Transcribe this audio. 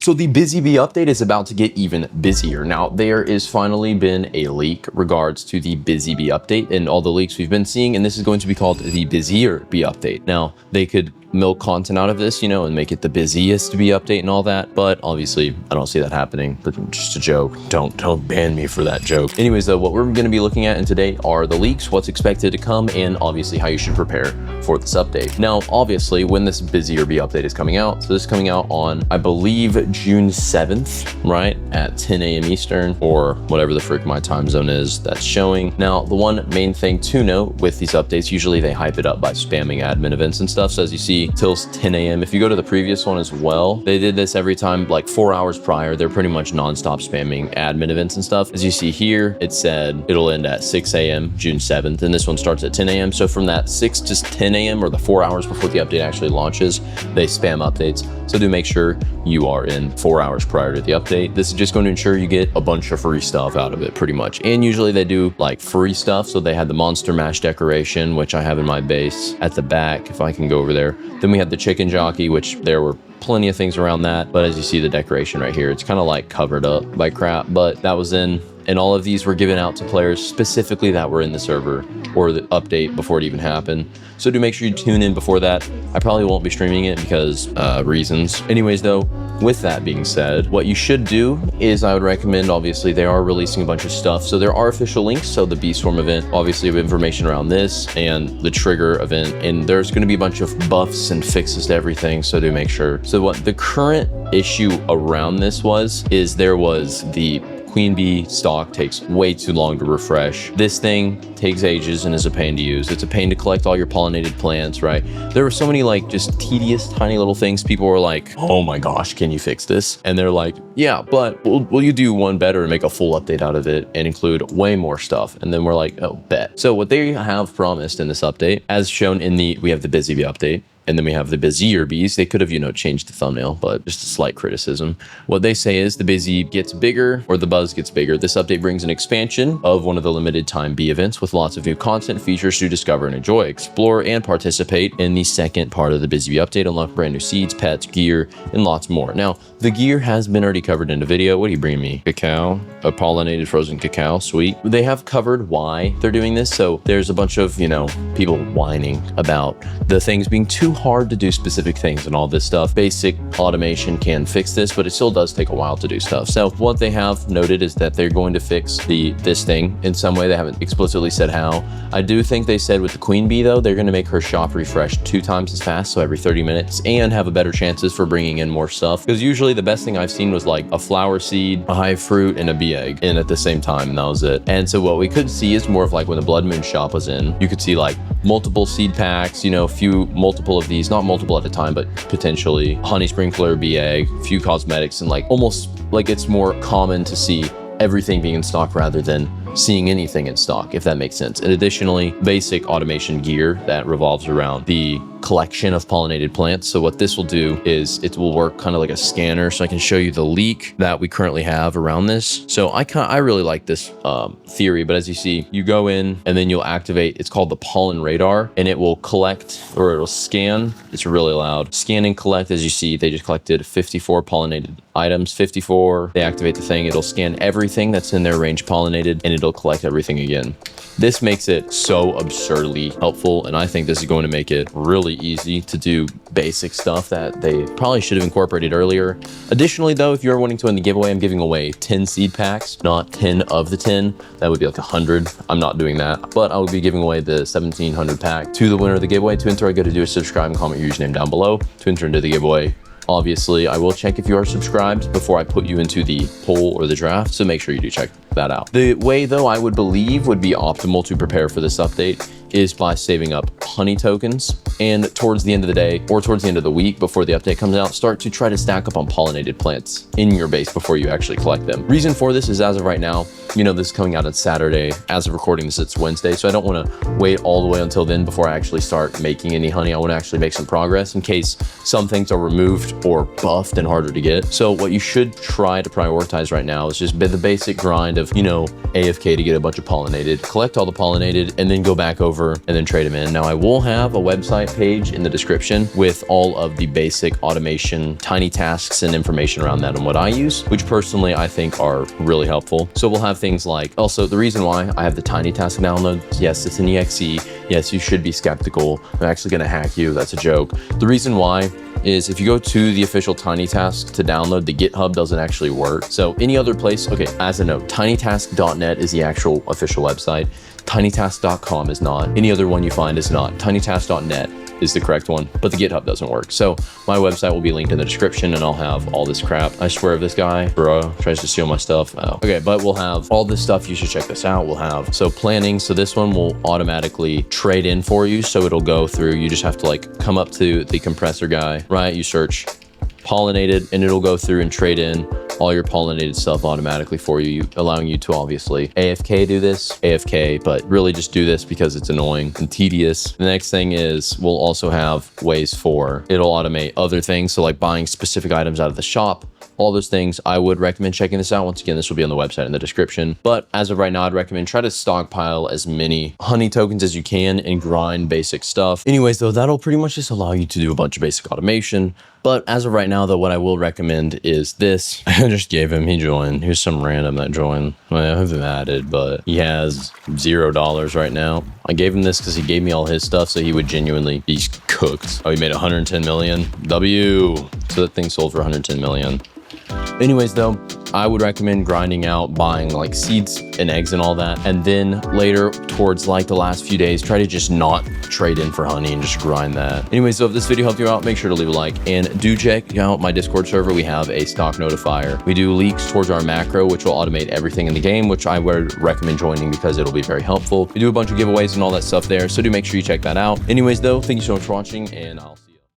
So the Bizzy Bee update is about to get even busier. Now, there is finally been a leak regards to the Bizzy Bee update and all the leaks we've been seeing, and this is going to be called the Busier Bee update. Now, they could milk content out of this, and make it the busiest bee update and all that, but obviously I don't see that happening. But just a joke. Don't ban me for that joke. Anyways, though, what we're going to be looking at in today are the leaks, what's expected to come, and obviously how you should prepare for this update. Now, obviously, when this Busier Bee update is coming out, so this is coming out on, I believe, June 7th, right, at 10 a.m. Eastern, or whatever the frick my time zone is that's showing. Now, the one main thing to note with these updates, usually they hype it up by spamming admin events and stuff. So as you see, till 10 a.m. If you go to the previous one as well, they did this every time, like 4 hours prior. They're pretty much nonstop spamming admin events and stuff. As you see here, it said it'll end at 6 a.m. June 7th, and this one starts at 10 a.m. So from that 6 to 10 a.m. or the 4 hours before the update actually launches, they spam updates. So do make sure you are in 4 hours prior to the update. This is just going to ensure you get a bunch of free stuff out of it, pretty much. And usually they do like free stuff. So they had the Monster Mash decoration, which I have in my base at the back, if I can go over there. Then we had the chicken jockey, which there were plenty of things around that. But as you see the decoration right here, it's kind of like covered up by crap, but that was in. And all of these were given out to players specifically that were in the server or the update before it even happened. So do make sure you tune in before that. I probably won't be streaming it because reasons. Anyways, though, with that being said, what you should do is I would recommend, obviously, they are releasing a bunch of stuff. So there are official links. So the Bee Swarm event, obviously, have information around this and the Trigger event. And there's going to be a bunch of buffs and fixes to everything. So do make sure. So what the current issue around this is there was the Queen Bee stock takes way too long to refresh. This thing takes ages and is a pain to use. It's a pain to collect all your pollinated plants, right? There were so many like just tedious, tiny little things. People were like, oh my gosh, can you fix this? And they're like, yeah, but will you do one better and make a full update out of it and include way more stuff? And then we're like, oh, bet. So what they have promised in this update, as shown in we have the Bizzy Bee update, and then we have the Busier Bees. They could have, changed the thumbnail, but just a slight criticism. What they say is the Bizzy gets bigger, or the buzz gets bigger. This update brings an expansion of one of the limited time bee events with lots of new content features to discover and enjoy, explore, and participate in the second part of the Bizzy Bee update. Unlock brand new seeds, pets, gear, and lots more. Now, the gear has been already covered in a video. What do you bring me? Cacao, a pollinated frozen cacao, sweet. They have covered why they're doing this. So there's a bunch of, people whining about the things being too hard to do specific things and all this stuff. Basic automation can fix this, but it still does take a while to do stuff. So what they have noted is that they're going to fix this thing in some way. They haven't explicitly said how. I do think they said with the Queen Bee, though, they're going to make her shop refresh 2 times as fast, so every 30 minutes, and have a better chances for bringing in more stuff. Because usually the best thing I've seen was like a flower seed, a hive fruit, and a bee egg in at the same time, and that was it. And so what we could see is more of like when the Blood Moon shop was in, you could see like multiple seed packs, multiple of these, not multiple at a time, but potentially honey sprinkler, bee egg, few cosmetics, and like almost like it's more common to see everything being in stock rather than seeing anything in stock, if that makes sense. And additionally, basic automation gear that revolves around the collection of pollinated plants. So what this will do is it will work kind of like a scanner. So I can show you the leak that we currently have around this. So I really like this theory, but as you see, you go in and then you'll activate, it's called the pollen radar, and it will collect, or it'll scan. It's really loud. Scan and collect. As you see, they just collected 54 pollinated items, 54. They activate the thing. It'll scan everything that's in their range pollinated, and it'll collect everything again. This makes it so absurdly helpful, and I think this is going to make it really easy to do basic stuff that they probably should have incorporated earlier. Additionally, though, if you're wanting to win the giveaway, I'm giving away 10 seed packs, not 10 of the 10. That would be like 100. I'm not doing that, but I will be giving away the 1700 pack to the winner of the giveaway. To enter, I got to do is subscribe and comment your username down below to enter into the giveaway. Obviously, I will check if you are subscribed before I put you into the poll or the draft, so make sure you do check that out. The way, though, I would believe would be optimal to prepare for this update is by saving up honey tokens, and towards the end of the day or towards the end of the week before the update comes out, start to try to stack up on pollinated plants in your base before you actually collect them. Reason for this is, as of right now, this is coming out on Saturday. As of recording this, it's Wednesday, so I don't want to wait all the way until then before I actually start making any honey. I want to actually make some progress in case some things are removed or buffed and harder to get. So what you should try to prioritize right now is just the basic grind of, you know, AFK to get a bunch of pollinated, collect all the pollinated, and then go back over and then trade them in. Now I will have a website page in the description with all of the basic automation, tiny tasks and information around that and what I use, which personally I think are really helpful. So we'll have things like, also the reason why I have the tiny task download, yes, it's an EXE. Yes, you should be skeptical. I'm actually gonna hack you, that's a joke. The reason why is if you go to the official Tiny Task to download, the GitHub doesn't actually work. So any other place, okay, as a note, tinytask.net is the actual official website. Tinytask.com is not. Any other one you find is not. Tinytask.net is the correct one, but the GitHub doesn't work. So my website will be linked in the description and I'll have all this crap. I swear if this guy, bro, tries to steal my stuff. Oh. Okay, but we'll have all this stuff. You should check this out. We'll have, so planning. So this one will automatically trade in for you. So it'll go through, you just have to like come up to the compressor guy, right? You search pollinated and it'll go through and trade in all your pollinated stuff automatically for you, allowing you to obviously AFK do this, AFK, but really just do this because it's annoying and tedious. The next thing is we'll also have ways for, it'll automate other things. So like buying specific items out of the shop, all those things. I would recommend checking this out. Once again, this will be on the website in the description. But as of right now, I'd recommend try to stockpile as many honey tokens as you can and grind basic stuff. Anyways, though, that'll pretty much just allow you to do a bunch of basic automation. But as of right now, though, what I will recommend is this. I just gave him, he joined. Here's some random that joined. Well, I have him added, but he has $0 right now. I gave him this because he gave me all his stuff, so he would genuinely be cooked. Oh, he made 110 million. W. So that thing sold for 110 million. Anyways, though, I would recommend grinding out, buying like seeds and eggs and all that. And then later towards like the last few days, try to just not trade in for honey and just grind that. Anyways, so if this video helped you out, make sure to leave a like and do check out my Discord server. We have a stock notifier. We do leaks towards our macro, which will automate everything in the game, which I would recommend joining because it'll be very helpful. We do a bunch of giveaways and all that stuff there. So do make sure you check that out. Anyways, though, thank you so much for watching and I'll